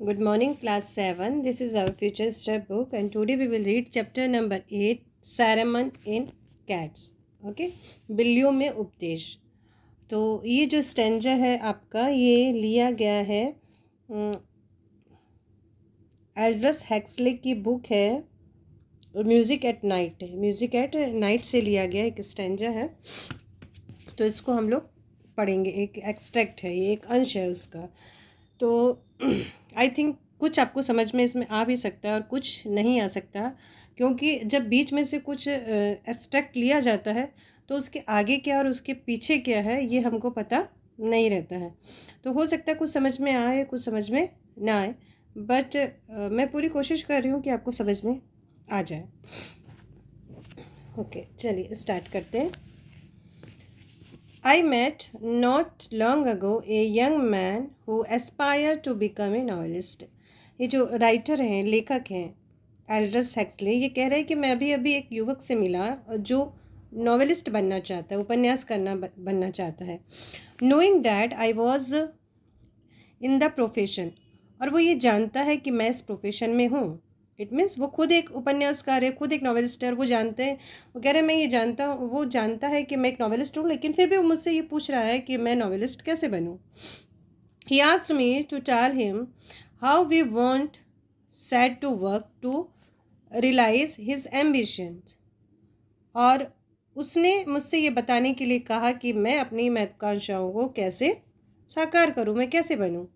Good morning, class 7. This is our future step book, and today we will read chapter number 8, Ceremony in Cats. Okay, बिल्लियों में उपदेश. तो ये जो stanza है आपका, ये लिया गया है एल्ड्रस हैक्सले की बुक है. म्यूज़िक एट नाइट है. म्यूज़िक एट नाइट से लिया गया एक स्टेंजा है. तो इसको हम लोग पढ़ेंगे. एक एक्सट्रैक्ट है, ये एक अंश है उसका. तो आई थिंक कुछ आपको समझ में इसमें आ भी सकता है और कुछ नहीं आ सकता, क्योंकि जब बीच में से कुछ एक्सट्रैक्ट लिया जाता है तो उसके आगे क्या और उसके पीछे क्या है ये हमको पता नहीं रहता है. तो हो सकता है कुछ समझ में आए, कुछ समझ में ना आए, बट मैं पूरी कोशिश कर रही हूँ कि आपको समझ में आ जाए. ओके, चलिए स्टार्ट करते हैं. I met not long ago a young man who aspired to become a novelist. ये जो राइटर हैं, लेखक हैं, एल्ड्रस हैक्सले, ये कह रहे हैं कि मैं अभी अभी एक युवक से मिला जो नॉवेलिस्ट बनना चाहता है, उपन्यास बनना चाहता है. Knowing that I was in the profession, और वो ये जानता है कि मैं इस प्रोफेशन में हूँ. इट मीन्स वो खुद एक उपन्यासकार है, खुद एक नॉवेलिस्ट है. वो जानते हैं, वो कह रहे हैं मैं ये जानता हूँ, वो जानता है कि मैं एक नॉवेलिस्ट हूँ, लेकिन फिर भी वो मुझसे ये पूछ रहा है कि मैं नॉवेलिस्ट कैसे बनूँ. He asked me to tell him how we want set to work to realise his ambition. और उसने मुझसे ये बताने के लिए कहा कि मैं अपनी महत्वाकांक्षाओं को कैसे साकार करूँ, मैं कैसे बनूँ.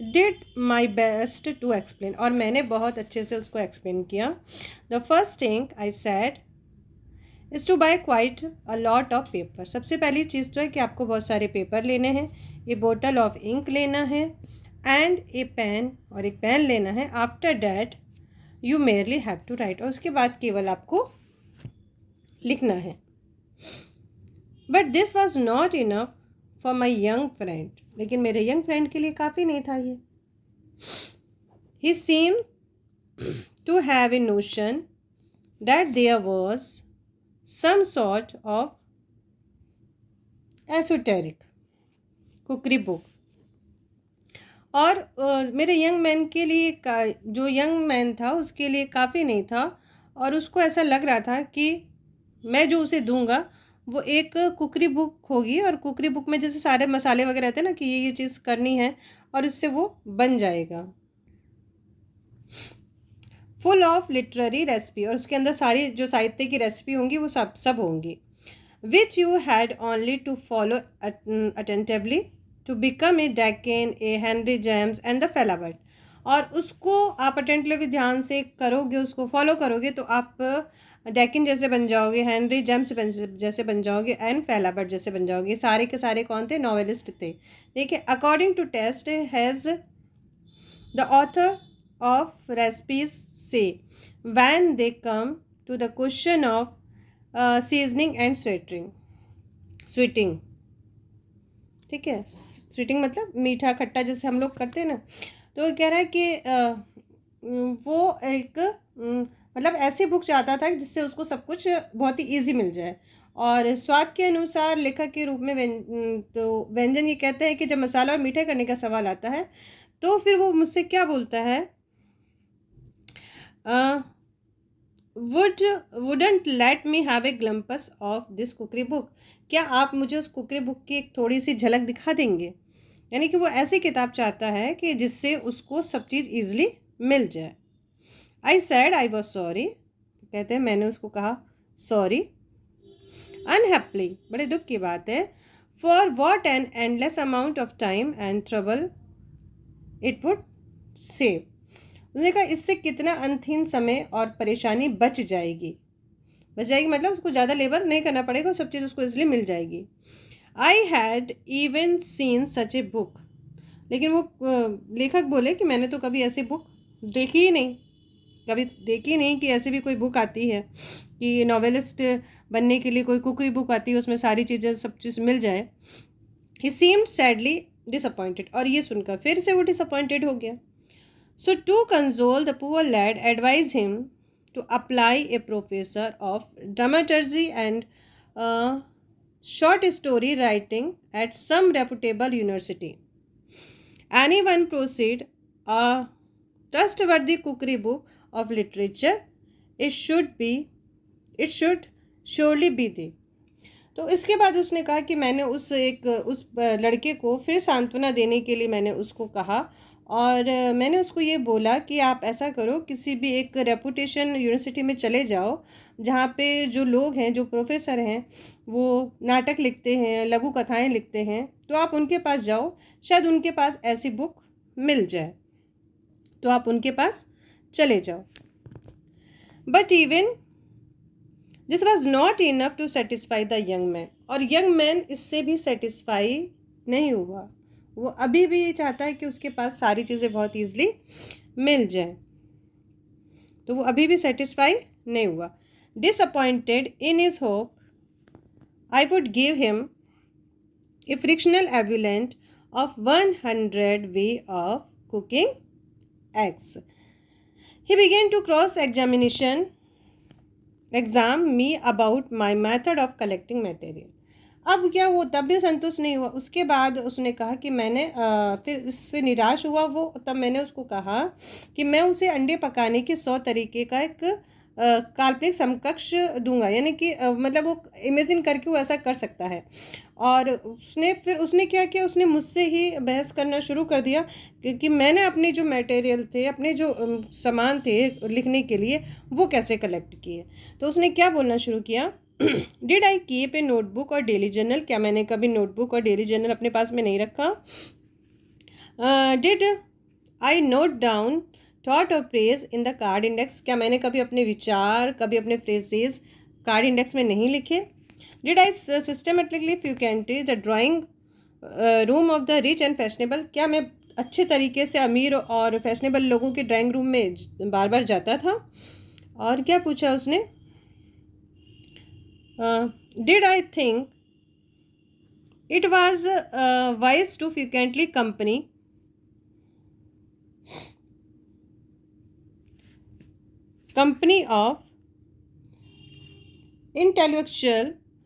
Did my best to explain, और मैंने बहुत अच्छे से उसको एक्सप्लेन किया. The first thing I said is to buy quite a lot of paper. सबसे पहली चीज़ तो है कि आपको बहुत सारे पेपर लेने हैं, ए बोतल ऑफ इंक लेना है, एंड ए पेन, और एक पेन लेना है. After that you merely have to write, और उसके बाद केवल आपको लिखना है. But this was not enough for my young friend, लेकिन मेरे यंग फ्रेंड के लिए काफ़ी नहीं था ये. He seemed to have a notion that there was some sort of esoteric cookery book. और मेरे यंग मैन के लिए जो यंग मैन था उसके लिए काफ़ी नहीं था, और उसको ऐसा लग रहा था कि मैं जो उसे दूंगा वो एक कुकरी बुक होगी, और कुकरी बुक में जैसे सारे मसाले वगैरह रहते हैं ना कि ये चीज़ करनी है, और इससे वो बन जाएगा. फुल ऑफ लिटरेरी रेसिपी, और उसके अंदर सारी जो साहित्य की रेसिपी होंगी वो सब होंगी. Which you had only to follow attentively to become a Dickens, a Henry James and the Flaubert. और उसको आप अटेंटिवली ध्यान से करोगे, उसको फॉलो करोगे तो आप डैकिन जैसे बन जाओगे, हेनरी जेम्स जैसे बन जाओगे, एंड फेलाबर्ट जैसे बन जाओगे. सारे के सारे कौन थे? नॉवेलिस्ट थे. ठीक है. According to taste has the author of recipes say when they come to the question of seasoning and sweeting. ठीक है. स्वीटिंग मतलब मीठा खट्टा जैसे हम लोग करते हैं ना. तो कह रहा है कि वो एक मतलब ऐसी बुक चाहता था जिससे उसको सब कुछ बहुत ही ईजी मिल जाए. और स्वाद के अनुसार लेखक के रूप में तो व्यंजन ये कहते हैं कि जब मसाला और मीठे करने का सवाल आता है तो फिर वो मुझसे क्या बोलता है, wouldn't let me have a glimpse of this cookery book. क्या आप मुझे उस कुकरी बुक की एक थोड़ी सी झलक दिखा देंगे. यानी कि वो ऐसी किताब चाहता है कि जिससे उसको सब चीज़ ईजिली मिल जाए. आई सैड आई वॉज सॉरी. कहते हैं मैंने उसको कहा सॉरी. अनहैप्पली, बड़े दुख की बात है. For what an endless amount of time and trouble it would save. उसने कहा इससे कितना अनथीन समय और परेशानी बच जाएगी. मतलब उसको ज़्यादा लेबर नहीं करना पड़ेगा, सब चीज़ उसको इसलिए मिल जाएगी. I had even seen such a book. लेकिन वो लेखक बोले कि मैंने तो कभी ऐसी बुक देखी ही नहीं, कभी देखी नहीं कि ऐसी भी कोई बुक आती है कि नॉवेलिस्ट बनने के लिए कोई कुकरी बुक आती है, उसमें सारी चीज़ें सब चीज़ मिल जाए. ही सीम्ड सैडली डिसअपॉइंटेड, और ये सुनकर फिर से वो डिसअपॉइंटेड हो गया. So to console the poor lad, advised him to apply a professor of dramaturgy and short story writing at some reputable university. Anyone proceed a trustworthy cookery book of literature, it should surely be they. तो इसके बाद उसने कहा कि मैंने उस लड़के को फिर सांत्वना देने के लिए मैंने उसको कहा, और मैंने उसको ये बोला कि आप ऐसा करो, किसी भी एक रेपुटेशन यूनिवर्सिटी में चले जाओ जहाँ पे जो लोग हैं, जो प्रोफेसर हैं, वो नाटक लिखते हैं, लघु कथाएं लिखते हैं, तो आप उनके पास जाओ, शायद उनके पास ऐसी बुक मिल जाए, तो आप उनके पास चले जाओ. But even this was not enough to satisfy the young man. और यंग मैन इससे भी सेटिस्फाई नहीं हुआ. वो अभी भी ये चाहता है कि उसके पास सारी चीज़ें बहुत ईजिली मिल जाए, तो वो अभी भी सेटिस्फाई नहीं हुआ. Disappointed in his hope I would give him a fractional evident of 100 way of cooking eggs. He began to exam me about my method of collecting material. अब क्या, वो तब भी संतुष्ट नहीं हुआ. उसके बाद उसने कहा कि मैंने फिर इससे निराश हुआ वो, तब मैंने उसको कहा कि मैं उसे अंडे पकाने के 100 तरीके का एक काल्पनिक समकक्ष दूंगा, यानी कि मतलब वो इमेजिन करके वो ऐसा कर सकता है. और उसने क्या किया, उसने मुझसे ही बहस करना शुरू कर दिया कि मैंने अपने जो मटेरियल थे, अपने जो सामान थे लिखने के लिए, वो कैसे कलेक्ट किए. तो उसने क्या बोलना शुरू किया, did I keep a notebook और डेली जर्नल. क्या मैंने कभी नोटबुक और डेली जर्नल अपने पास में नहीं रखा. Did I note down thought or phrase in the card index. क्या मैंने कभी अपने विचार, कभी अपने फ्रेजेस कार्ड इंडेक्स में नहीं लिखे. Did I systematically frequently the drawing room of the rich and fashionable. क्या मैं अच्छे तरीके से अमीर और फैशनेबल लोगों के ड्राइंग रूम में बार बार जाता था. और क्या पूछा उसने, did I think it was wise to frequently company of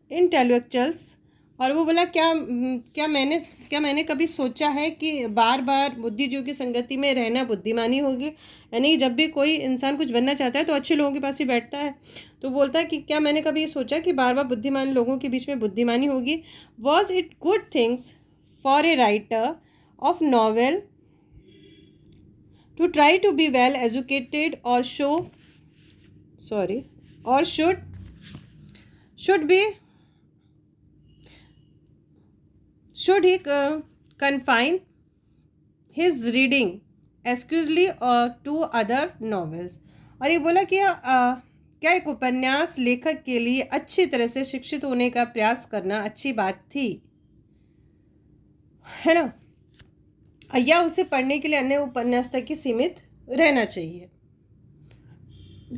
intellectuals. और वो बोला क्या मैंने कभी सोचा है कि बार बार बुद्धिजीवियों की संगति में रहना बुद्धिमानी होगी. यानी जब भी कोई इंसान कुछ बनना चाहता है तो अच्छे लोगों के पास ही बैठता है. तो बोलता है कि क्या मैंने कभी ये सोचा कि बार बार बुद्धिमान लोगों के बीच में बुद्धिमानी होगी. Was it good things for a writer of novel to try to be well educated और should he confine his reading exclusively to other novels. और ये बोला कि क्या एक उपन्यास लेखक के लिए अच्छी तरह से शिक्षित होने का प्रयास करना अच्छी बात थी, है ना, या उसे पढ़ने के लिए अन्य उपन्यास तक ही सीमित रहना चाहिए.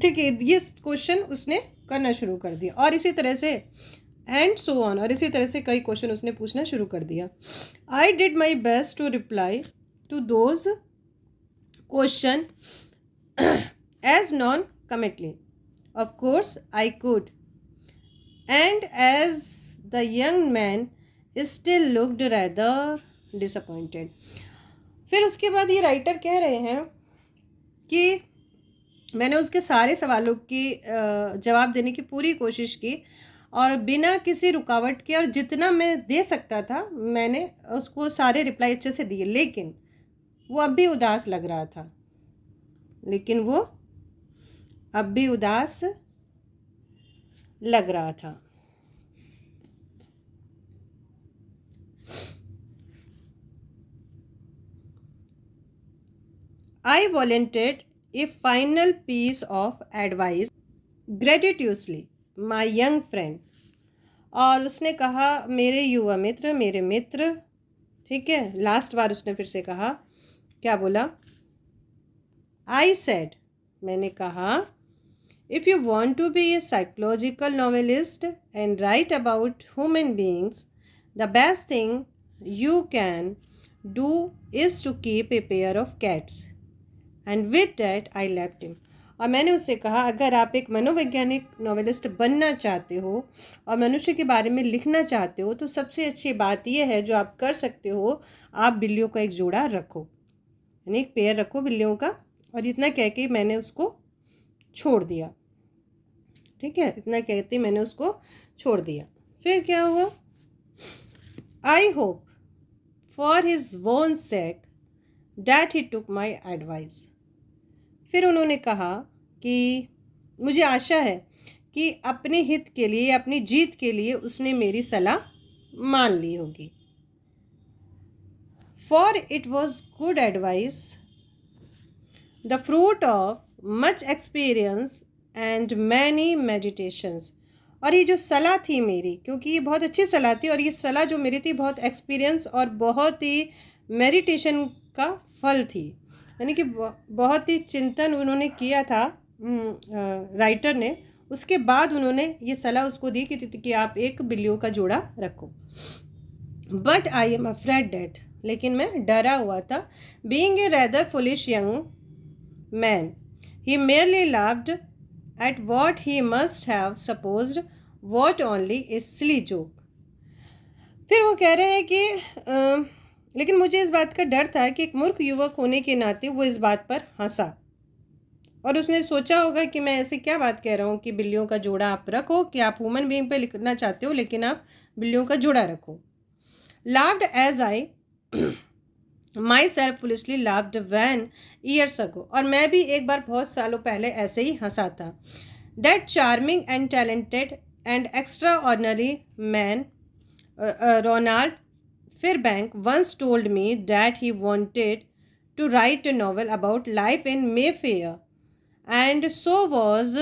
ठीक है, ये क्वेश्चन उसने करना शुरू कर दिया. और इसी तरह से एंड सो ऑन, और इसी तरह से कई क्वेश्चन उसने पूछना शुरू कर दिया. I did my best to reply to those question as noncommittally. Of course I could, and as the young man still looked rather disappointed. फिर उसके बाद ये राइटर कह रहे हैं कि मैंने उसके सारे सवालों की जवाब देने की पूरी कोशिश की, और बिना किसी रुकावट के, और जितना मैं दे सकता था मैंने उसको सारे रिप्लाई अच्छे से दिए. लेकिन वो अब भी उदास लग रहा था. I volunteered a final piece of advice gratuitously, my young friend. और उसने कहा, मेरे युवा मित्र, मेरे मित्र. ठीक है, लास्ट बार उसने फिर से कहा, क्या बोला, I said, मैंने कहा, if you want to be a psychological novelist and write about human beings, the best thing you can do is to keep a pair of cats. And with that I left him. और मैंने उससे कहा, अगर आप एक मनोवैज्ञानिक novelist बनना चाहते हो और मनुष्य के बारे में लिखना चाहते हो तो सबसे अच्छी बात यह है जो आप कर सकते हो, आप बिल्लियों का एक जोड़ा रखो, यानी एक पेयर रखो बिल्लियों का। और इतना कह के मैंने उसको छोड़ दिया। ठीक है, इतना कहते मैंने उसको छोड़ दिया। फिर क्या हुआ? I hope for his own sec that he took my advice. फिर उन्होंने कहा कि मुझे आशा है कि अपने हित के लिए, अपनी जीत के लिए उसने मेरी सलाह मान ली होगी। For it was good advice, the fruit of much experience and many meditations. और ये जो सलाह थी मेरी, क्योंकि ये बहुत अच्छी सलाह थी और ये सलाह जो मेरी थी बहुत एक्सपीरियंस और बहुत ही मेडिटेशन का फल थी, यानी कि बहुत ही चिंतन उन्होंने किया था राइटर ने। उसके बाद उन्होंने ये सलाह उसको दी कि आप एक बिल्लियों का जोड़ा रखो। But I am afraid that, लेकिन मैं डरा हुआ था। Being a rather foolish young man, he merely laughed at what he must have supposed what only a silly joke. फिर वो कह रहे हैं कि लेकिन मुझे इस बात का डर था कि एक मूर्ख युवक होने के नाते वो इस बात पर हंसा और उसने सोचा होगा कि मैं ऐसे क्या बात कह रहा हूँ कि बिल्लियों का जोड़ा आप रखो, कि आप ह्यूमन बीइंग पे लिखना चाहते हो लेकिन आप बिल्लियों का जोड़ा रखो। Laughed as I myself foolishly laughed when years ago, और मैं भी एक बार बहुत सालों पहले ऐसे ही हंसा था। That charming and talented and extraordinary man, Ronald Fairbank, once told me that he wanted to write a novel about life in Mayfair, and so was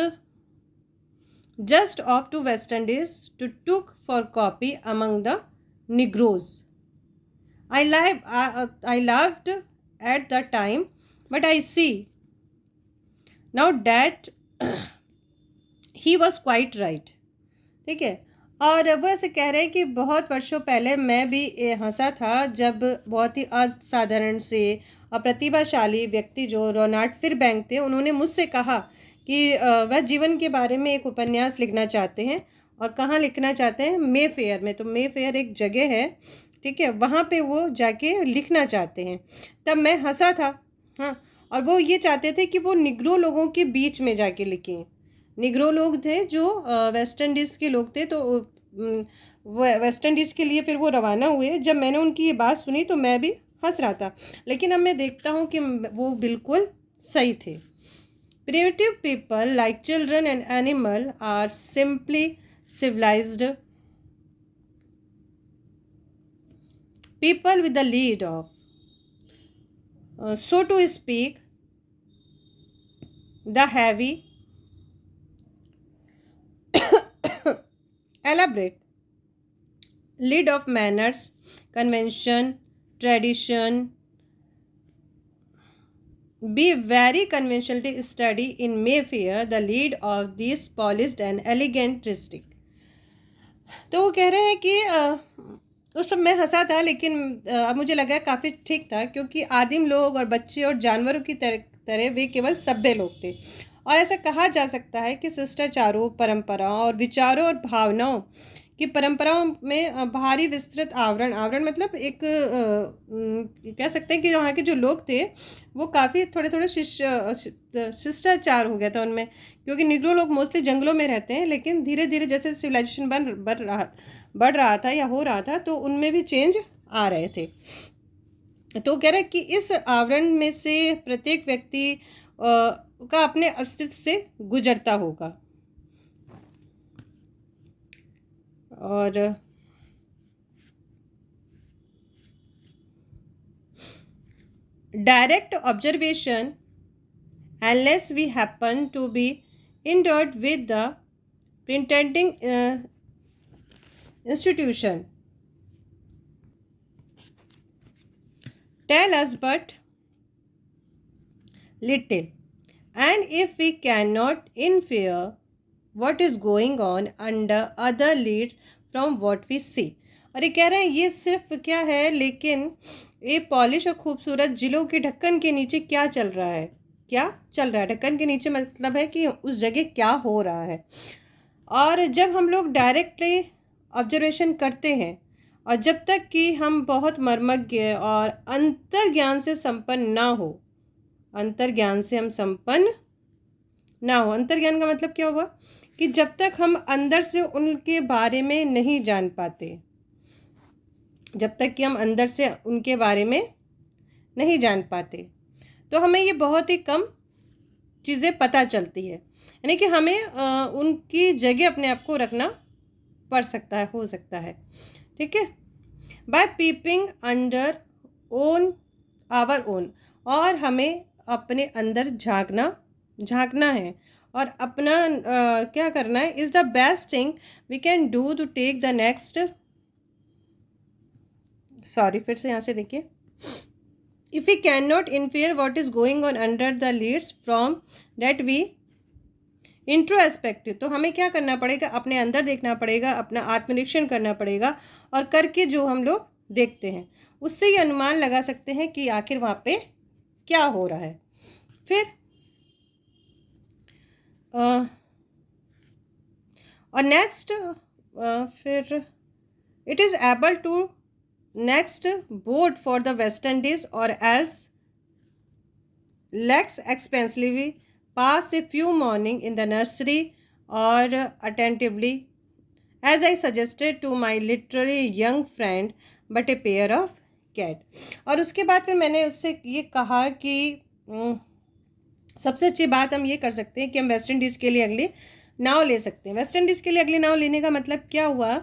just off to West Indies to took for copy among the Negroes. I laughed at the time, but I see now that he was quite right. ठीक है, और वो ऐसे कह रहे हैं कि बहुत वर्षों पहले मैं भी हंसा था जब बहुत ही असाधारण से और प्रतिभाशाली व्यक्ति जो रोनाल्ड फिरबैंक थे, उन्होंने मुझसे कहा कि वह जीवन के बारे में एक उपन्यास लिखना चाहते हैं और कहाँ लिखना चाहते हैं, मे फेयर में। तो मे फेयर एक जगह है, ठीक है, वहाँ पे वो जाके लिखना चाहते हैं। तब मैं हंसा था। हाँ, और वो ये चाहते थे कि वो निग्रो लोगों के बीच में जाके लिखें। निग्रो लोग थे जो वेस्ट इंडीज़ के लोग थे, तो वो वेस्ट इंडीज़ के लिए फिर वो रवाना हुए। जब मैंने उनकी ये बात सुनी तो मैं भी हंस रहा था, लेकिन अब मैं देखता हूँ कि वो बिल्कुल सही थे। Primitive people like children and animal are simply civilized people with the lead of, so to speak, the heavy, elaborate lead of manners, convention, tradition, be very conventionally study in Mayfair the lead of these polished and elegant district. तो वो कह रहे हैं कि उस समय मैं हंसा था, लेकिन अब मुझे लगा काफ़ी ठीक था, क्योंकि आदिम लोग और बच्चे और जानवरों की तरह वे केवल सभ्य लोग थे। और ऐसा कहा जा सकता है कि शिष्टाचारों, परंपराओं और विचारों और भावनाओं की परंपराओं में भारी विस्तृत आवरण मतलब एक कह सकते हैं कि वहाँ के जो लोग थे वो काफ़ी थोड़े शिष्टाचार हो गया था उनमें, क्योंकि निग्रो लोग मोस्टली जंगलों में रहते हैं, लेकिन धीरे धीरे जैसे सिविलाइजेशन बढ़ रहा था या हो रहा था तो उनमें भी चेंज आ रहे थे। तो कह रहा है कि इस आवरण में से प्रत्येक व्यक्ति का अपने अस्तित्व से गुजरता होगा। और direct observation, unless we happen to be endowed with the pretending institution, tell us but little, and if we cannot infer what is going on under other leads from what we see. और ये कह रहे हैं ये सिर्फ क्या है, लेकिन ये पॉलिश और खूबसूरत जिलों के ढक्कन के नीचे क्या चल रहा है, क्या चल रहा है। ढक्कन के नीचे मतलब है कि उस जगह क्या हो रहा है। और जब हम लोग डायरेक्टली ऑब्जर्वेशन करते हैं और जब तक कि हम बहुत मर्मज्ञ और अंतर ज्ञान से संपन्न ना हो, अंतर ज्ञान से हम संपन्न ना हो, अंतर ज्ञान का मतलब क्या हुआ कि जब तक हम अंदर से उनके बारे में नहीं जान पाते, जब तक कि हम अंदर से उनके बारे में नहीं जान पाते, तो हमें ये बहुत ही कम चीज़ें पता चलती है। यानी कि हमें उनकी जगह अपने आप को रखना पड़ सकता है, हो सकता है। ठीक है, by peeping under own our own, और हमें अपने अंदर झांकना है और अपना क्या करना है, is the best thing we can do to take the next, sorry फिर से यहाँ से देखिए, if we can not infer what is going on under the leads from that we introspective, तो हमें क्या करना पड़ेगा, अपने अंदर देखना पड़ेगा, अपना आत्मनिरीक्षण करना पड़ेगा, और करके जो हम लोग देखते हैं उससे ये अनुमान लगा सकते हैं कि आखिर वहाँ पे क्या हो रहा है। फिर और नेक्स्ट फिर it is able to next board for the West Indies और as lakes expensively pass a few morning in the nursery or attentively as I suggested to my literary young friend but a pair of cat। और उसके बाद फिर मैंने उससे ये कहा कि सबसे अच्छी बात हम ये कर सकते हैं कि हम वेस्ट इंडीज़ के लिए अगली नाव ले सकते हैं। वेस्ट इंडीज़ के लिए अगली नाव लेने का मतलब क्या हुआ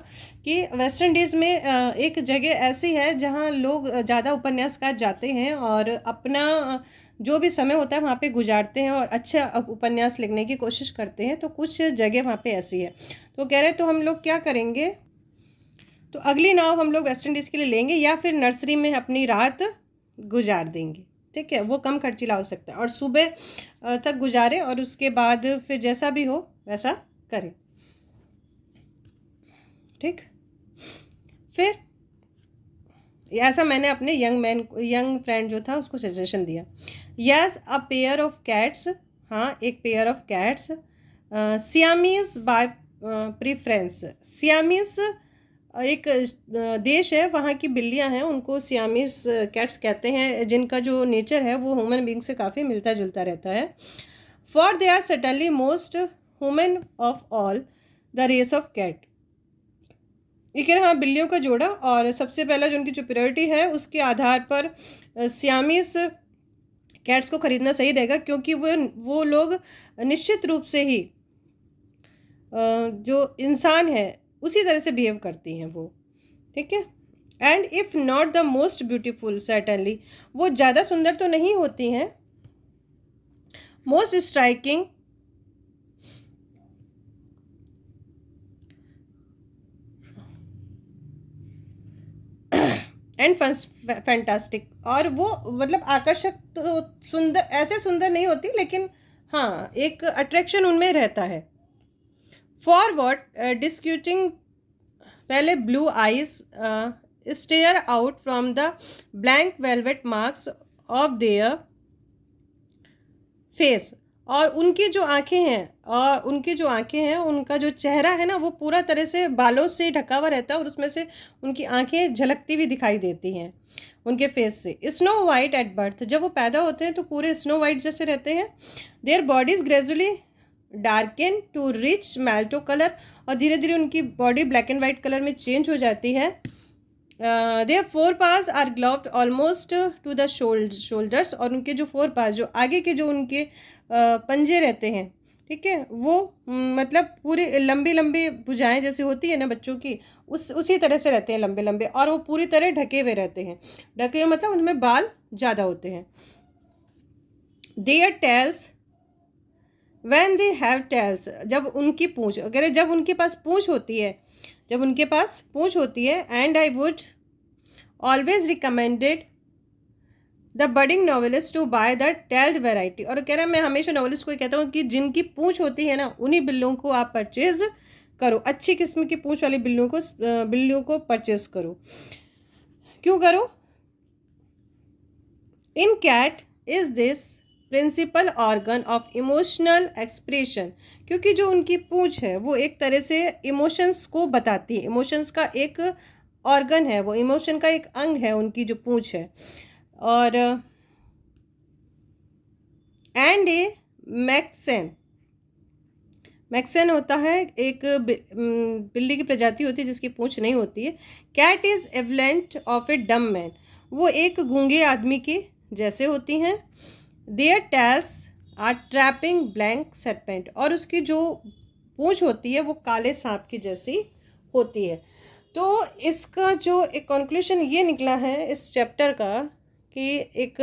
कि वेस्ट इंडीज़ में एक जगह ऐसी है जहाँ लोग ज़्यादा उपन्यासकार जाते हैं और अपना जो भी समय होता है वहाँ पे गुजारते हैं और अच्छा उपन्यास लिखने की कोशिश करते हैं। तो कुछ जगह वहाँ पे ऐसी है, तो कह रहे तो हम लोग क्या करेंगे, तो अगली नाव हम लोग वेस्ट इंडीज़ के लिए लेंगे या फिर नर्सरी में अपनी रात गुजार देंगे। ठीक है, वो कम खर्चीला हो सकता है और सुबह तक गुजारे और उसके बाद फिर जैसा भी हो वैसा करें। ठीक, फिर ऐसा मैंने अपने यंग फ्रेंड जो था उसको सजेशन दिया। Yes a pair of cats, हाँ एक pair of cats, Siamese by preference. Siamese एक देश है, वहाँ की बिल्लियाँ हैं, उनको सियामीज कैट्स कहते हैं, जिनका जो नेचर है वो ह्यूमन बींग से काफ़ी मिलता जुलता रहता है। For they are certainly most human of all the race of cat. ये कह रहे हाँ बिल्लियों का जोड़ा, और सबसे पहला जो उनकी सुपीरियरिटी है उसके आधार पर सियामीज कैट्स को ख़रीदना सही रहेगा, क्योंकि वो लोग निश्चित रूप से ही जो इंसान है उसी तरह से बिहेव करती हैं वो। ठीक है, and if not the most beautiful certainly, वो ज़्यादा सुंदर तो नहीं होती हैं, मोस्ट स्ट्राइकिंग एंड फैंटास्टिक, और वो मतलब आकर्षक तो सुंदर, ऐसे सुंदर नहीं होती लेकिन हाँ एक अट्रैक्शन उनमें रहता है। फॉर वॉट डिस्क्यूटिंग, पहले blue eyes stare out from the blank velvet marks of their face, और उनकी जो आंखें हैं उनका जो चेहरा है ना वो पूरा तरह से बालों से ढका हुआ रहता है और उसमें से उनकी आंखें झलकती हुई दिखाई देती हैं उनके फेस से। स्नो वाइट एट बर्थ, जब वो पैदा होते हैं तो पूरे स्नो वाइट जैसे रहते हैं। Their bodies gradually darken to rich malty colour, और धीरे धीरे उनकी body black and white colour में चेंज हो जाती है। Their fore paws are gloved almost to the shoulders, और उनके जो फोर पास, जो आगे के जो उनके पंजे रहते हैं, ठीक है, वो मतलब पूरी लंबी लंबी भुजाएं जैसे होती है ना बच्चों की, उसी तरह से रहते हैं, लंबे लंबे, और वो पूरी तरह ढके हुए रहते हैं। ढके हुए मतलब उनमें बाल ज़्यादा होते हैं। Their tails when they have tails, जब उनकी पूँछ, अगर जब उनके पास पूँछ होती है, and I would always recommended the budding novelist to buy the tailed variety, और कह रहा है मैं हमेशा नॉवेलिस्ट को कहता हूँ कि जिनकी पूँछ होती है ना उन्हीं बिल्लियों को आप परचेज करो, अच्छी किस्म की पूँछ वाली बिल्लियों को परचेज करो। क्यों करो? In cat is this principal organ of emotional expression, क्योंकि जो उनकी पूंछ है वो एक तरह से इमोशंस को बताती है, इमोशंस का एक ऑर्गन है, वो इमोशन का एक अंग है उनकी जो पूंछ है। और एंड ए मैक्सेन, मैक्सेन होता है एक बिल्ली की प्रजाति होती है जिसकी पूंछ नहीं होती है। कैट इज एवलेंट ऑफ ए डम मैन, वो एक गूंगे आदमी की जैसे होती हैं। Their tails are trapping blank serpent, और उसकी जो पूंछ होती है वो काले सांप की जैसी होती है। तो इसका जो एक कंक्लूजन ये निकला है इस चैप्टर का कि एक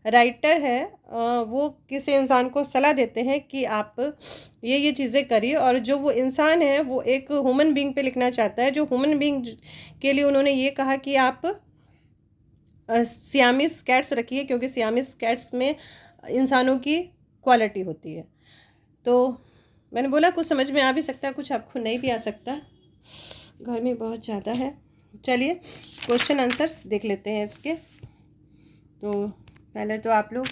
राइटर है, वो किसी इंसान को सलाह देते हैं कि आप ये चीज़ें करिए, और जो वो इंसान है वो एक ह्यूमन बीइंग पे लिखना चाहता है। जो ह्यूमन बीइंग के लिए उन्होंने ये कहा कि आप सियामीस कैट्स रखिए, क्योंकि सियामीस कैट्स में इंसानों की क्वालिटी होती है। तो मैंने बोला कुछ समझ में आ भी सकता है, कुछ आपको नहीं भी आ सकता, गर्मी बहुत ज़्यादा है। चलिए क्वेश्चन आंसर्स देख लेते हैं इसके। तो पहले तो आप लोग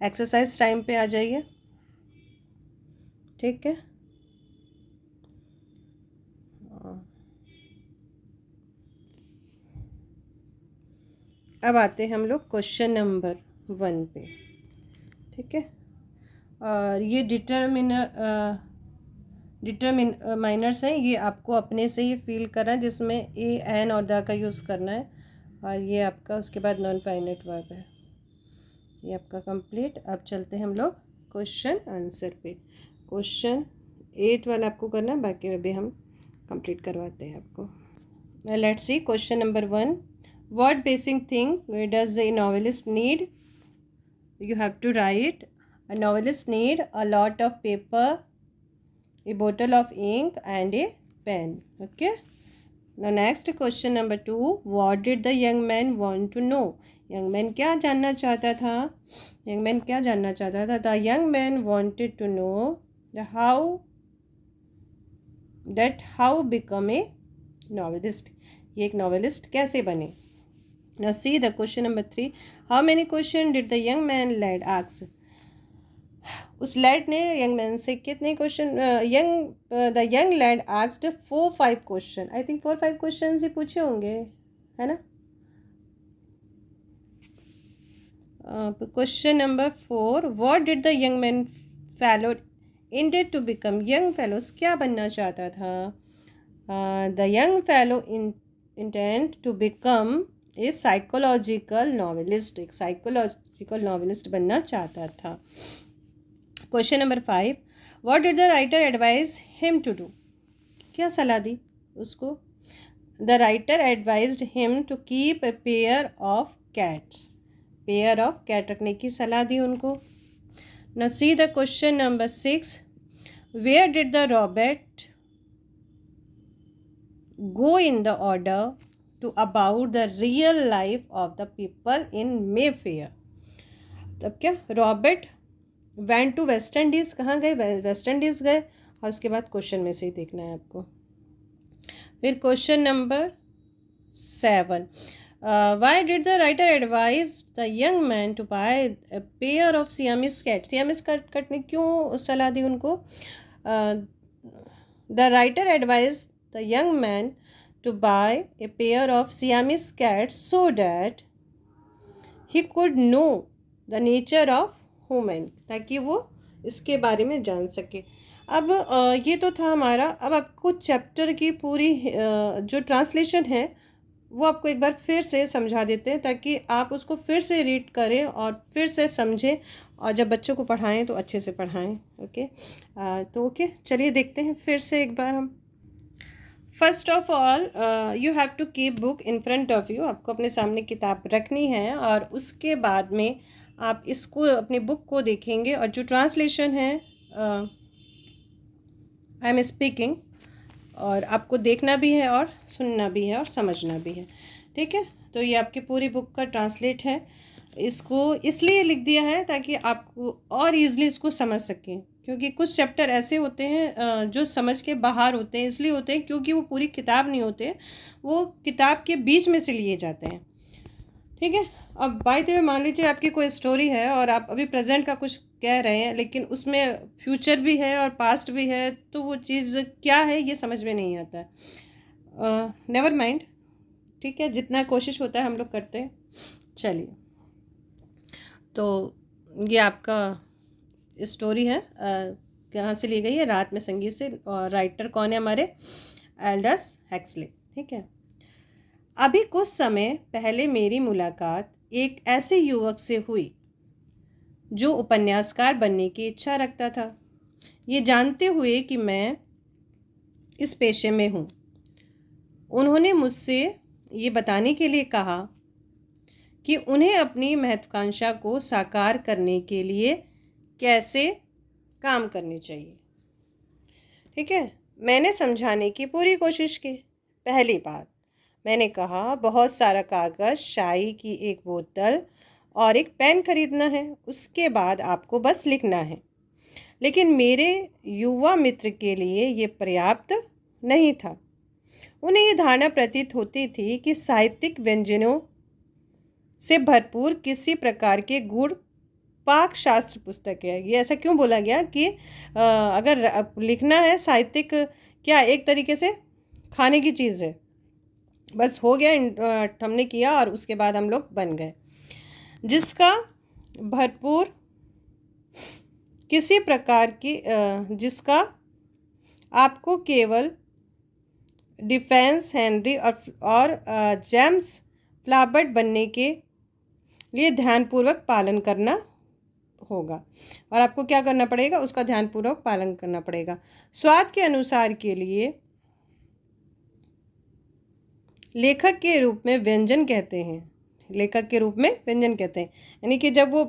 एक्सरसाइज टाइम पे आ जाइए, ठीक है। अब आते हैं हम लोग क्वेश्चन नंबर 1 पे, ठीक है। और ये डिटरमिनर्स हैं, ये आपको अपने से ही फील करना है, जिसमें ए एन और द का यूज़ करना है। और ये आपका उसके बाद नॉन फाइनाइट वर्ब है। ये आपका कंप्लीट। अब चलते हैं हम लोग क्वेश्चन आंसर पे। क्वेश्चन 8 वाला आपको करना है, बाकी अभी हम कंप्लीट करवाते हैं आपको। Let's see question number 1, what basic thing does a novelist need? You have to write a novelist need a lot of paper, a bottle of ink and a pen. Okay, now next question number 2, what did the young man want to know? young man क्या जानना चाहता था? young man क्या जानना चाहता था? the young man wanted to know the how become a novelist, ये एक novelist कैसे बने? now see the question number 3, how many question did the young man lad ask? उस लैड ने यंग मैन से कितने question? The young lad asked 4-5 question. I think 4-5 question ही पूछे होंगे, है ना। Question number 4, what did the young man fellow intend to become? Young fellows क्या बनना चाहता था? The young fellow intend to become a psychological novelist, एक साइकोलॉजिकल नॉवेलिस्ट बनना चाहता था। Question number 5, what did the writer advise him to do? क्या सलाह दी उसको? The writer advised him to keep a pair of cats, pair of cat रखने की सलाह दी उनको। Now see the question number 6, where did the Robert go in the order to about the real life of the people in Mayfair? तब क्या Robert went to West Indies, कहाँ गए? West Indies गए। और उसके बाद क्वेश्चन में से ही देखना है आपको। फिर question number 7, why did the writer advise the young man to buy a pair of Siamese cat? Siamese cat ने क्यों सलाह दी उनको? The writer advise the young man to buy a pair of Siamese cat so that he could know the nature of human, ताकि वो इसके बारे में जान सके। अब ये तो था हमारा। अब आपको चैप्टर की पूरी जो ट्रांसलेशन है वो आपको एक बार फिर से समझा देते हैं, ताकि आप उसको फिर से रीड करें और फिर से समझें, और जब बच्चों को पढ़ाएं तो अच्छे से पढ़ाएं। ओके, तो ओके चलिए देखते हैं फिर से एक बार हम। First of all you have to keep book in front of you, आपको अपने सामने किताब रखनी है, और उसके बाद में आप इसको अपनी बुक को देखेंगे, और जो ट्रांसलेशन है आई एम स्पीकिंग, और आपको देखना भी है और सुनना भी है और समझना भी है, ठीक है। तो ये आपकी पूरी बुक का ट्रांसलेट है। इसको इसलिए लिख दिया है ताकि आपको और ईज़िली इसको समझ सकें, क्योंकि कुछ चैप्टर ऐसे होते हैं जो समझ के बाहर होते हैं। इसलिए होते हैं क्योंकि वो पूरी किताब नहीं होते, वो किताब के बीच में से लिए जाते हैं, ठीक है। अब बाय द वे मान लीजिए आपकी कोई स्टोरी है और आप अभी प्रेजेंट का कुछ कह रहे हैं, लेकिन उसमें फ्यूचर भी है और पास्ट भी है, तो वो चीज़ क्या है ये समझ में नहीं आता है। नेवर माइंड, ठीक है, जितना कोशिश होता है हम लोग करते हैं। चलिए, तो ये आपका स्टोरी है, कहाँ से ली गई है? रात में संगीत से। और राइटर कौन है हमारे? एल्डस हैक्सले, ठीक है। अभी कुछ समय पहले मेरी मुलाकात एक ऐसे युवक से हुई जो उपन्यासकार बनने की इच्छा रखता था, ये जानते हुए कि मैं इस पेशे में हूँ। उन्होंने मुझसे ये बताने के लिए कहा कि उन्हें अपनी महत्वाकांक्षा को साकार करने के लिए कैसे काम करनी चाहिए। ठीक है, मैंने समझाने की पूरी कोशिश की। पहली बात, मैंने कहा बहुत सारा कागज़, शाई की एक बोतल और एक पेन खरीदना है, उसके बाद आपको बस लिखना है। लेकिन मेरे युवा मित्र के लिए ये पर्याप्त नहीं था। उन्हें ये धारणा प्रतीत होती थी कि साहित्यिक व्यंजनों से भरपूर किसी प्रकार के गुण पाक शास्त्र पुस्तक है। ये ऐसा क्यों बोला गया कि अगर लिखना है साहित्यिक, क्या एक तरीके से खाने की चीज़ है, बस हो गया, हमने किया और उसके बाद हम लोग बन गए, जिसका भरपूर किसी प्रकार की जिसका आपको केवल डिफेंस हेनरी और जेम्स फ्लाबर्ट बनने के लिए ध्यानपूर्वक पालन करना होगा। और आपको क्या करना पड़ेगा? उसका ध्यानपूर्वक पालन करना पड़ेगा। स्वाद के अनुसार के लिए लेखक के रूप में व्यंजन कहते हैं, लेखक के रूप में व्यंजन कहते हैं। यानी कि जब वो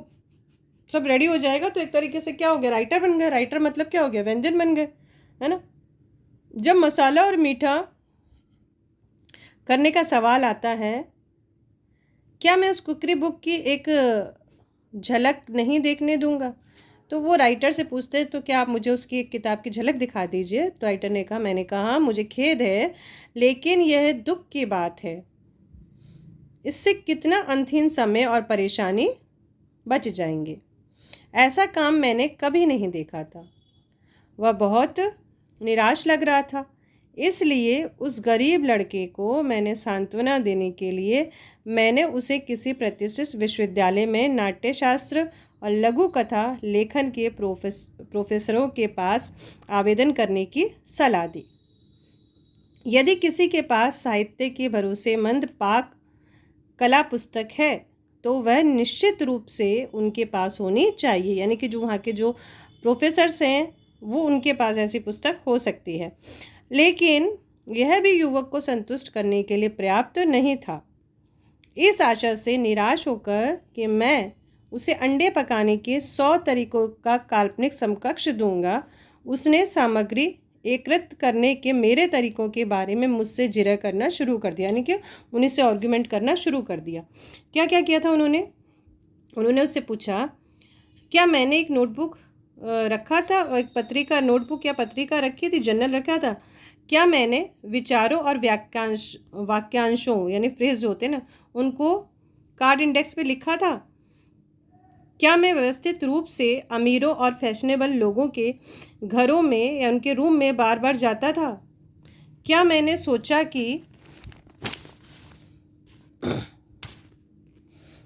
सब रेडी हो जाएगा तो एक तरीके से क्या हो गया? राइटर बन गए। राइटर मतलब क्या हो गया? व्यंजन बन गए, है ना। जब मसाला और मीठा करने का सवाल आता है, क्या मैं उस कुकरी बुक की एक झलक नहीं देखने दूंगा? तो वो राइटर से पूछते हैं, तो क्या आप मुझे उसकी एक किताब की झलक दिखा दीजिए। तो राइटर ने कहा, मैंने कहा मुझे खेद है, लेकिन यह दुख की बात है। इससे कितना अनथीन समय और परेशानी बच जाएंगे। ऐसा काम मैंने कभी नहीं देखा था। वह बहुत निराश लग रहा था। इसलिए उस गरीब लड़के को मैंने सांत्वना देने के लिए मैंने उसे किसी प्रतिष्ठित विश्वविद्यालय में नाट्यशास्त्र और लघु कथा लेखन के प्रोफेसरों के पास आवेदन करने की सलाह दी। यदि किसी के पास साहित्य की भरोसेमंद पाक कला पुस्तक है तो वह निश्चित रूप से उनके पास होनी चाहिए। यानी कि जो वहाँ के जो प्रोफेसर्स हैं वो उनके पास ऐसी पुस्तक हो सकती है। लेकिन यह भी युवक को संतुष्ट करने के लिए पर्याप्त नहीं था। इस आशा से निराश होकर कि मैं उसे अंडे पकाने के 100 तरीकों का काल्पनिक समकक्ष दूंगा, उसने सामग्री एकत्रित करने के मेरे तरीकों के बारे में मुझसे जिरह करना शुरू कर दिया। यानी कि उन्हीं से आर्ग्यूमेंट करना शुरू कर दिया। क्या क्या किया था उन्होंने उससे पूछा, क्या मैंने एक नोटबुक रखा था, और एक पत्रिका, नोटबुक या पत्रिका रखी थी, जर्नल रखा था? क्या मैंने विचारों और वाक्यांशों यानी फ्रेज जो होते हैं ना, उनको कार्ड इंडेक्स पे लिखा था? क्या मैं व्यवस्थित रूप से अमीरों और फैशनेबल लोगों के घरों में या उनके रूम में बार बार जाता था? क्या मैंने सोचा कि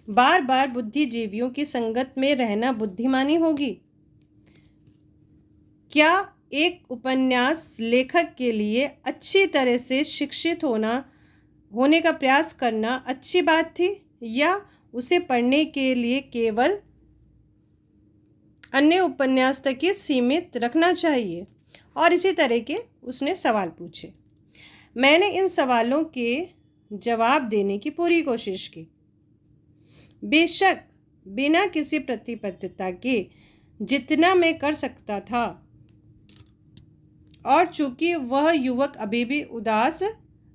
बार बार बुद्धिजीवियों की संगत में रहना बुद्धिमानी होगी? क्या एक उपन्यास लेखक के लिए अच्छी तरह से शिक्षित होने का प्रयास करना अच्छी बात थी, या उसे पढ़ने के लिए केवल अन्य उपन्यास तक ही सीमित रखना चाहिए? और इसी तरह के उसने सवाल पूछे। मैंने इन सवालों के जवाब देने की पूरी कोशिश की, बेशक बिना किसी प्रतिबद्धता के, जितना मैं कर सकता था। और चूंकि वह युवक अभी भी उदास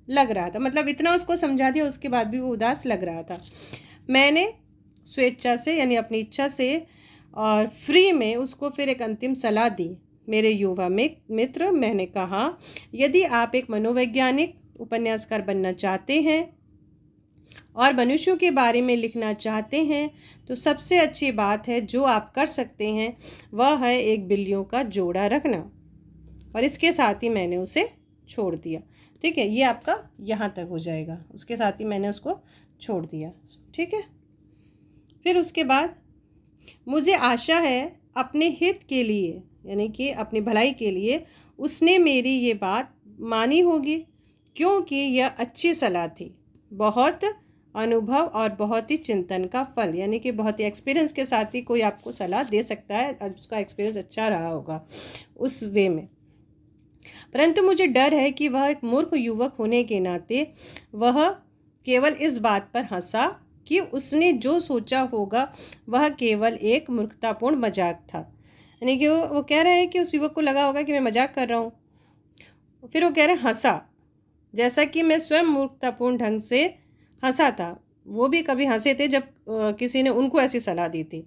लग रहा था, मतलब इतना उसको समझा दिया, उसके बाद भी वो उदास लग रहा था, मैंने स्वेच्छा से यानी अपनी इच्छा से और फ्री में उसको फिर एक अंतिम सलाह दी। मेरे युवा मित्र, मैंने कहा, यदि आप एक मनोवैज्ञानिक उपन्यासकार बनना चाहते हैं और मनुष्यों के बारे में लिखना चाहते हैं तो सबसे अच्छी बात है जो आप कर सकते हैं वह है एक बिल्लियों का जोड़ा रखना। और इसके साथ ही मैंने उसे छोड़ दिया। ठीक है, ये आपका यहाँ तक हो जाएगा, उसके साथ ही मैंने उसको छोड़ दिया। ठीक है, फिर उसके बाद मुझे आशा है अपने हित के लिए यानी कि अपनी भलाई के लिए उसने मेरी ये बात मानी होगी, क्योंकि यह अच्छी सलाह थी, बहुत अनुभव और बहुत ही चिंतन का फल, यानी कि बहुत ही एक्सपीरियंस के साथ ही कोई आपको सलाह दे सकता है और उसका एक्सपीरियंस अच्छा रहा होगा उस वे में। परंतु मुझे डर है कि वह एक मूर्ख युवक होने के नाते वह केवल इस बात पर हंसा कि उसने जो सोचा होगा वह केवल एक मूर्खतापूर्ण मजाक था। यानी कि वो कह रहा है कि उस युवक को लगा होगा कि मैं मजाक कर रहा हूँ। फिर वो कह रहे हैं हंसा, जैसा कि मैं स्वयं मूर्खतापूर्ण ढंग से हंसा था। वो भी कभी हंसे थे जब किसी ने उनको ऐसी सलाह दी थी।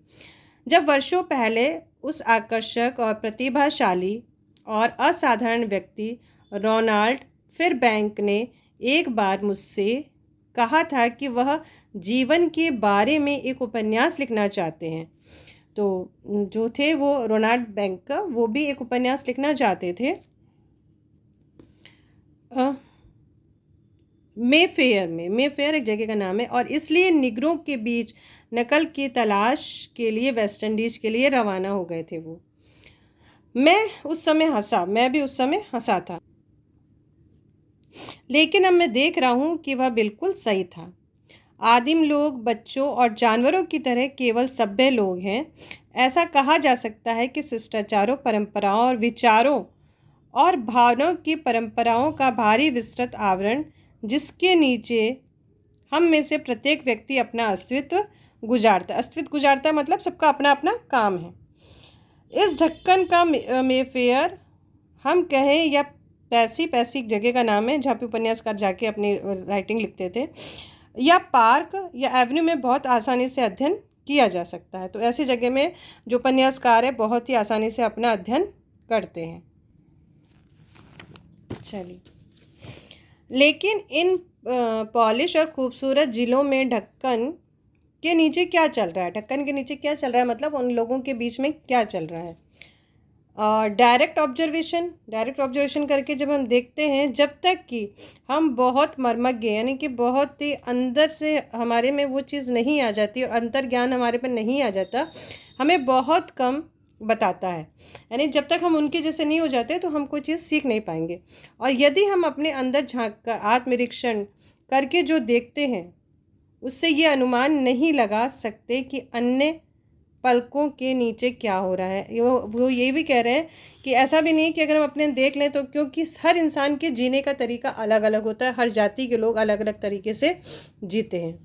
जब वर्षों पहले उस आकर्षक और प्रतिभाशाली और असाधारण व्यक्ति रोनाल्ड फिरबैंक ने एक बार मुझसे कहा था कि वह जीवन के बारे में एक उपन्यास लिखना चाहते हैं, तो जो थे वो रोनाल्ड बैंक का, वो भी एक उपन्यास लिखना चाहते थे मेफेयर एक जगह का नाम है, और इसलिए निगरों के बीच नकल की तलाश के लिए वेस्ट इंडीज़ के लिए रवाना हो गए थे। वो मैं भी उस समय हंसा था, लेकिन अब मैं देख रहा हूँ कि वह बिल्कुल सही था। आदिम लोग बच्चों और जानवरों की तरह केवल सभ्य लोग हैं। ऐसा कहा जा सकता है कि शिष्टाचारों, परंपराओं और विचारों और भावनाओं की परंपराओं का भारी विस्तृत आवरण, जिसके नीचे हम में से प्रत्येक व्यक्ति अपना अस्तित्व गुजारता मतलब सबका अपना अपना काम है। इस ढक्कन का मेफेयर हम कहें या पैसी जगह का नाम है जहाँ पे उपन्यासकार जाके अपनी राइटिंग लिखते थे, या पार्क या एवेन्यू में बहुत आसानी से अध्ययन किया जा सकता है। तो ऐसी जगह में जो उपन्यासकार है बहुत ही आसानी से अपना अध्ययन करते हैं। चलिए, लेकिन इन पॉलिश और खूबसूरत जिलों में ढक्कन के नीचे क्या चल रहा है, ढक्कन के नीचे क्या चल रहा है मतलब उन लोगों के बीच में क्या चल रहा है। डायरेक्ट ऑब्जर्वेशन करके जब हम देखते हैं, जब तक कि हम बहुत मर्मज्ञ यानी कि बहुत ही अंदर से हमारे में वो चीज़ नहीं आ जाती और अंतर ज्ञान हमारे पर नहीं आ जाता, हमें बहुत कम बताता है। यानी जब तक हम उनके जैसे नहीं हो जाते तो हम कोई चीज़ सीख नहीं पाएंगे। और यदि हम अपने अंदर झांक कर आत्मनिरीक्षण करके जो देखते हैं, उससे ये अनुमान नहीं लगा सकते कि अन्य पलकों के नीचे क्या हो रहा है। वो ये भी कह रहे हैं कि ऐसा भी नहीं कि अगर हम अपने देख लें तो, क्योंकि हर इंसान के जीने का तरीका अलग अलग होता है, हर जाति के लोग अलग अलग तरीके से जीते हैं।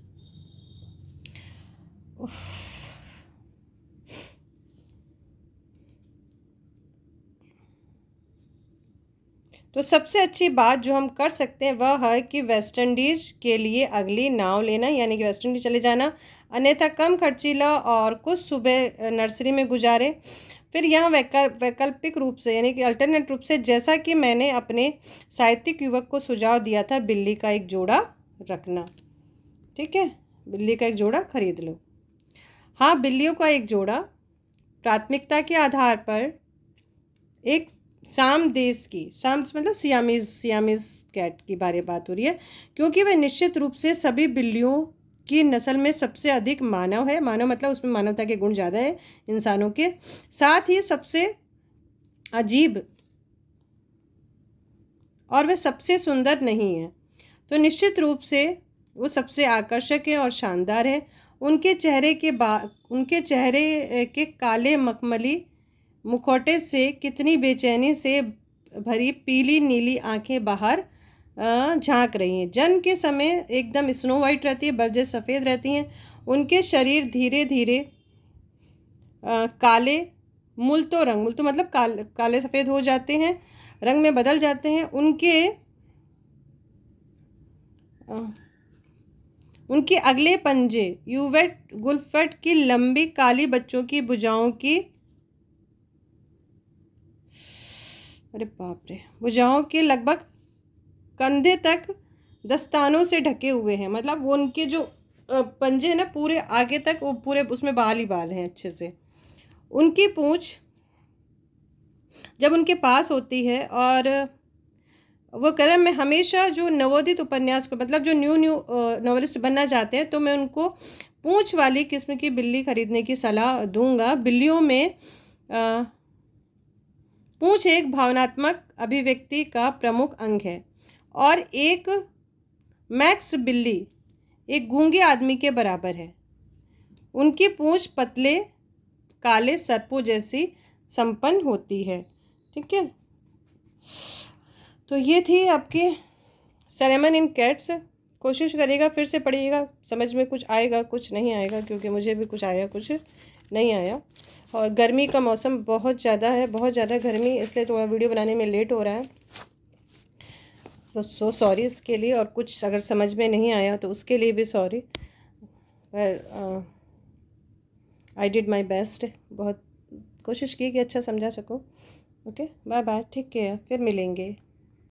तो सबसे अच्छी बात जो हम कर सकते हैं वह है कि वेस्ट इंडीज़ के लिए अगली नाव लेना, यानी कि वेस्ट इंडीज़ चले जाना, अन्यथा कम खर्चीला और कुछ सुबह नर्सरी में गुजारें। फिर यहाँ वैकल्पिक रूप से यानी कि अल्टरनेट रूप से, जैसा कि मैंने अपने साहित्यिक युवक को सुझाव दिया था, बिल्ली का एक जोड़ा रखना। ठीक है, बिल्ली का एक जोड़ा खरीद लो। हाँ, बिल्लियों का एक जोड़ा प्राथमिकता के आधार पर एक साम मतलब सियामीज कैट की बात हो रही है, क्योंकि वह निश्चित रूप से सभी बिल्लियों की नस्ल में सबसे अधिक मानव है। मानव मतलब उसमें मानवता के गुण ज़्यादा है इंसानों के, साथ ही सबसे अजीब, और वह सबसे सुंदर नहीं है तो निश्चित रूप से वो सबसे आकर्षक है और शानदार है। उनके चेहरे के काले मखमली मुखौटे से कितनी बेचैनी से भरी पीली नीली आंखें बाहर झांक रही हैं। जन्म के समय एकदम स्नो वाइट रहती है, बर्जे सफ़ेद रहती हैं। उनके शरीर धीरे धीरे काले मुल्तो मतलब काले सफ़ेद हो जाते हैं, रंग में बदल जाते हैं। उनके अगले पंजे यूवेट गुल्फट की लंबी काली बच्चों की भुजाओं की, अरे बाप रे, भुजाओं के लगभग कंधे तक दस्तानों से ढके हुए हैं, मतलब वो उनके जो पंजे हैं ना पूरे आगे तक, वो पूरे उसमें बाल ही बाल हैं अच्छे से। उनकी पूंछ जब उनके पास होती है और वो कह रहे हैं मैं हमेशा जो नवोदित उपन्यास को, मतलब जो न्यू न्यू नॉवेलिस्ट बनना चाहते हैं, तो मैं उनको पूंछ वाली किस्म की बिल्ली खरीदने की सलाह दूंगा। बिल्लियों में पूंछ एक भावनात्मक अभिव्यक्ति का प्रमुख अंग है और एक मैक्स बिल्ली एक गूंगे आदमी के बराबर है। उनकी पूंछ पतले काले सर्पों जैसी संपन्न होती है। ठीक है, तो ये थी आपकी सैलेमन इन कैट्स। कोशिश करिएगा, फिर से पढ़िएगा, समझ में कुछ आएगा कुछ नहीं आएगा, क्योंकि मुझे भी कुछ आया कुछ नहीं आया। और गर्मी का मौसम बहुत ज़्यादा है, बहुत ज़्यादा गर्मी, इसलिए थोड़ा वीडियो बनाने में लेट हो रहा है, तो सो सॉरी इसके लिए। और कुछ अगर समझ में नहीं आया तो उसके लिए भी सॉरी, पर आई डिड माई बेस्ट, बहुत कोशिश की कि अच्छा समझा सकूँ। ओके, बाय बाय, ठीक है, फिर मिलेंगे।